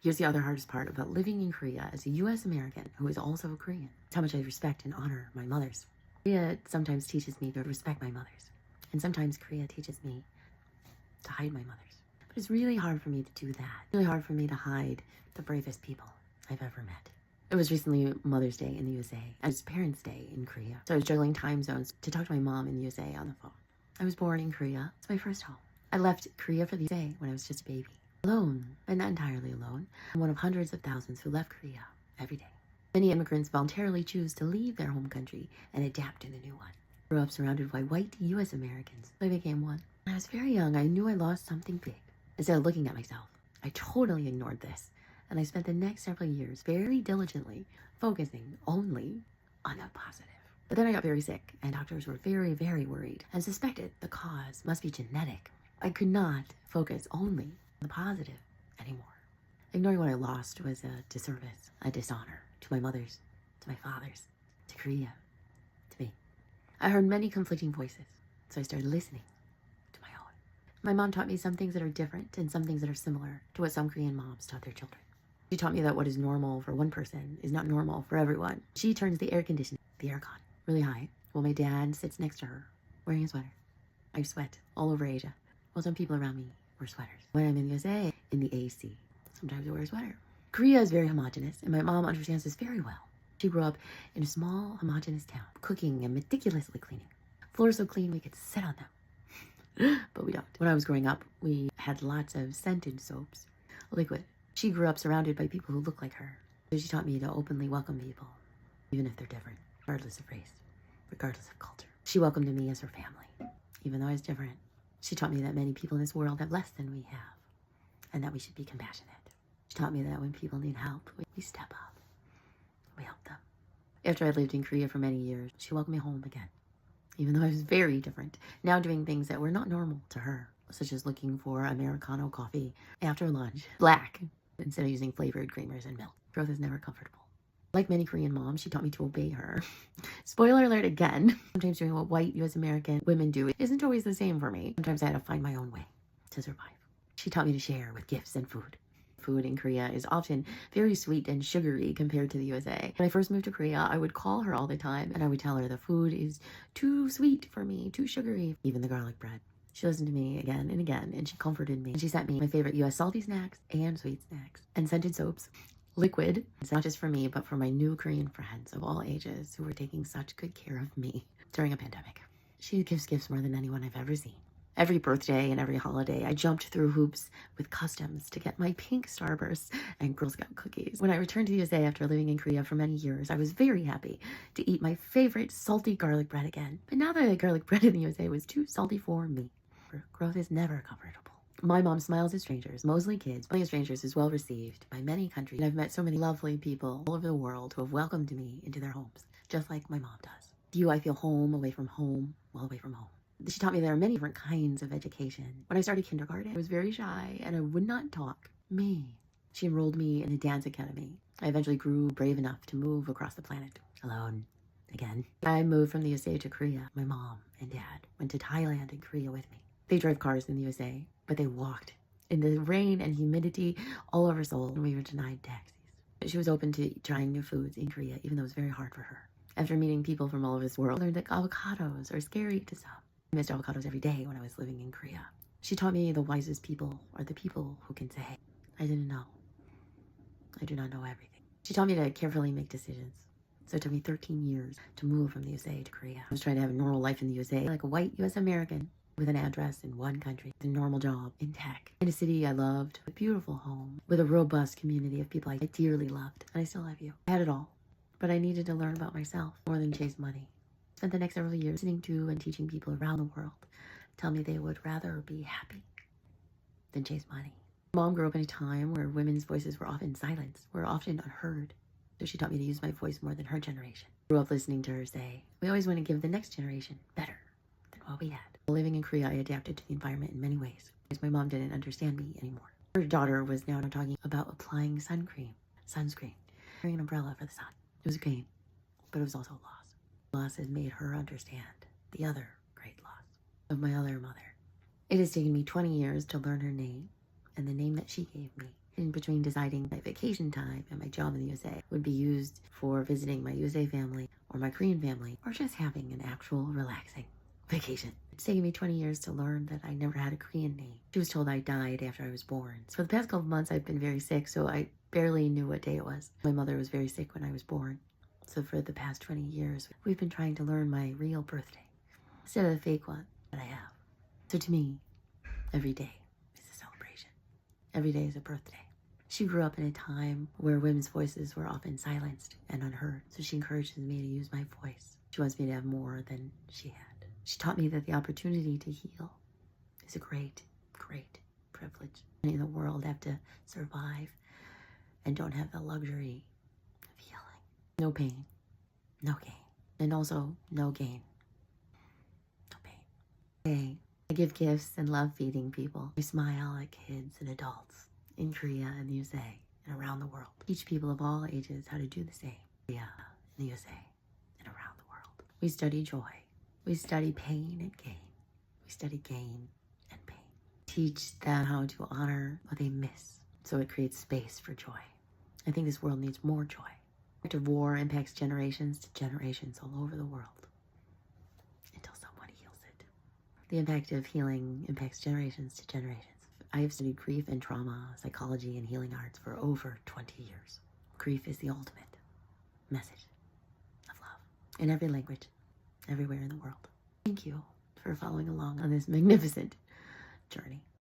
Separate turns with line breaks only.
Here's the other hardest part about living in Korea as a US American who is also a Korean. It's how much I respect and honor my mothers. Korea sometimes teaches me to respect my mothers, and sometimes Korea teaches me to hide my mothers. But it's really hard for me to do that. It's really hard for me to hide the bravest people I've ever met. It was recently Mother's Day in the USA, and it's Parents' Day in Korea. So I was juggling time zones to talk to my mom in the USA on the phone. I was born in Korea. It's my first home. I left Korea for the USA when I was just a baby. Alone, and not entirely alone. I'm one of hundreds of thousands who left Korea every day. Many immigrants voluntarily choose to leave their home country and adapt to the new one. I grew up surrounded by white US Americans. I became one. When I was very young, I knew I lost something big. Instead of looking at myself, I totally ignored this. And I spent the next several years very diligently focusing only on the positive. But then I got very sick, and doctors were very, very worried and suspected the cause must be genetic. I could not focus only on the positive anymore. Ignoring what I lost was a disservice, a dishonor to my mothers, to my fathers, to Korea, to me. I heard many conflicting voices, so I started listening to my own. My mom taught me some things that are different and some things that are similar to what some Korean moms taught their children. She taught me that what is normal for one person is not normal for everyone. She turns the air conditioning, the aircon, really high, while my dad sits next to her, wearing a sweater. I sweat all over Asia, while some people around me wear sweaters. When I'm in the USA, in the AC, sometimes I wear a sweater. Korea is very homogenous, and my mom understands this very well. She grew up in a small, homogenous town, cooking and meticulously cleaning. Floors so clean we could sit on them. But we don't. When I was growing up, we had lots of scented soaps, liquid. She grew up surrounded by people who look like her. So she taught me to openly welcome people, even if they're different, regardless of race, regardless of culture. She welcomed me as her family, even though I was different. She taught me that many people in this world have less than we have, and that we should be compassionate. She taught me that when people need help, we step up. We help them. After I lived in Korea for many years, she welcomed me home again, even though I was very different, now doing things that were not normal to her, such as looking for Americano coffee after lunch, black, instead of using flavored creamers and milk. Growth is never comfortable. Like many Korean moms, she taught me to obey her. Spoiler alert again. Sometimes doing what white US American women do isn't always the same for me. Sometimes I had to find my own way to survive. She taught me to share with gifts and food. Food in Korea is often very sweet and sugary compared to the USA. When I first moved to Korea, I would call her all the time and I would tell her the food is too sweet for me, too sugary, even the garlic bread. She listened to me again and again, and she comforted me. And she sent me my favorite US salty snacks and sweet snacks and scented soaps. Liquid. It's not just for me, but for my new Korean friends of all ages who were taking such good care of me during a pandemic. She gives gifts more than anyone I've ever seen. Every birthday and every holiday, I jumped through hoops with customs to get my pink Starbursts and Girl Scout cookies. When I returned to the USA after living in Korea for many years, I was very happy to eat my favorite salty garlic bread again. But now the garlic bread in the USA was too salty for me. Growth is never comfortable. My mom smiles at strangers, mostly kids. Smiling at strangers is well received by many countries. I've met so many lovely people all over the world who have welcomed me into their homes, just like my mom does. To you, I feel home, away from home, well away from home. She taught me there are many different kinds of education. When I started kindergarten, I was very shy and I would not talk. She enrolled me in a dance academy. I eventually grew brave enough to move across the planet alone again. I moved from the USA to Korea. My mom and dad went to Thailand and Korea with me. They drove cars in the USA, but they walked in the rain and humidity all over Seoul, and we were denied taxis. She was open to trying new foods in Korea, even though it was very hard for her. After meeting people from all over this world, I learned that avocados are scary to some. I missed avocados every day when I was living in Korea. She taught me the wisest people are the people who can say, I didn't know. I do not know everything. She taught me to carefully make decisions. So it took me 13 years to move from the USA to Korea. I was trying to have a normal life in the USA, like a white US American, with an address in one country, with a normal job in tech, in a city I loved, a beautiful home, with a robust community of people I dearly loved, and I still love you. I had it all, but I needed to learn about myself more than chase money. I spent the next several years listening to and teaching people around the world tell me they would rather be happy than chase money. Mom grew up in a time where women's voices were often silenced, were often unheard, so she taught me to use my voice more than her generation. I grew up listening to her say, we always want to give the next generation better than what we had. While living in Korea, I adapted to the environment in many ways, because my mom didn't understand me anymore. Her daughter was now talking about applying sunscreen, carrying an umbrella for the sun. It was a gain, but it was also a loss. Loss has made her understand the other great loss of my other mother. It has taken me 20 years to learn her name, and the name that she gave me in between deciding my vacation time and my job in the USA would be used for visiting my USA family or my Korean family, or just having an actual relaxing vacation. It's taken me 20 years to learn that I never had a Korean name. She was told I died after I was born. So for the past couple of months, I've been very sick, so I barely knew what day it was. My mother was very sick when I was born. So for the past 20 years, we've been trying to learn my real birthday instead of the fake one that I have. So to me, every day is a celebration. Every day is a birthday. She grew up in a time where women's voices were often silenced and unheard, so she encourages me to use my voice. She wants me to have more than she had. She taught me that the opportunity to heal is a great, great privilege. Many in the world have to survive and don't have the luxury of healing. No pain, no gain, and also no gain, no pain. Hey, I give gifts and love feeding people. I smile at kids and adults in Korea and the USA and around the world. Teach people of all ages how to do the same. Korea, in the USA, and around the world. We study joy. We study pain and gain. We study gain and pain. Teach them how to honor what they miss, so it creates space for joy. I think this world needs more joy. The impact of war impacts generations to generations all over the world until someone heals it. The impact of healing impacts generations to generations. I have studied grief and trauma, psychology, and healing arts for over 20 years. Grief is the ultimate message of love in every language, everywhere in the world. Thank you for following along on this magnificent journey.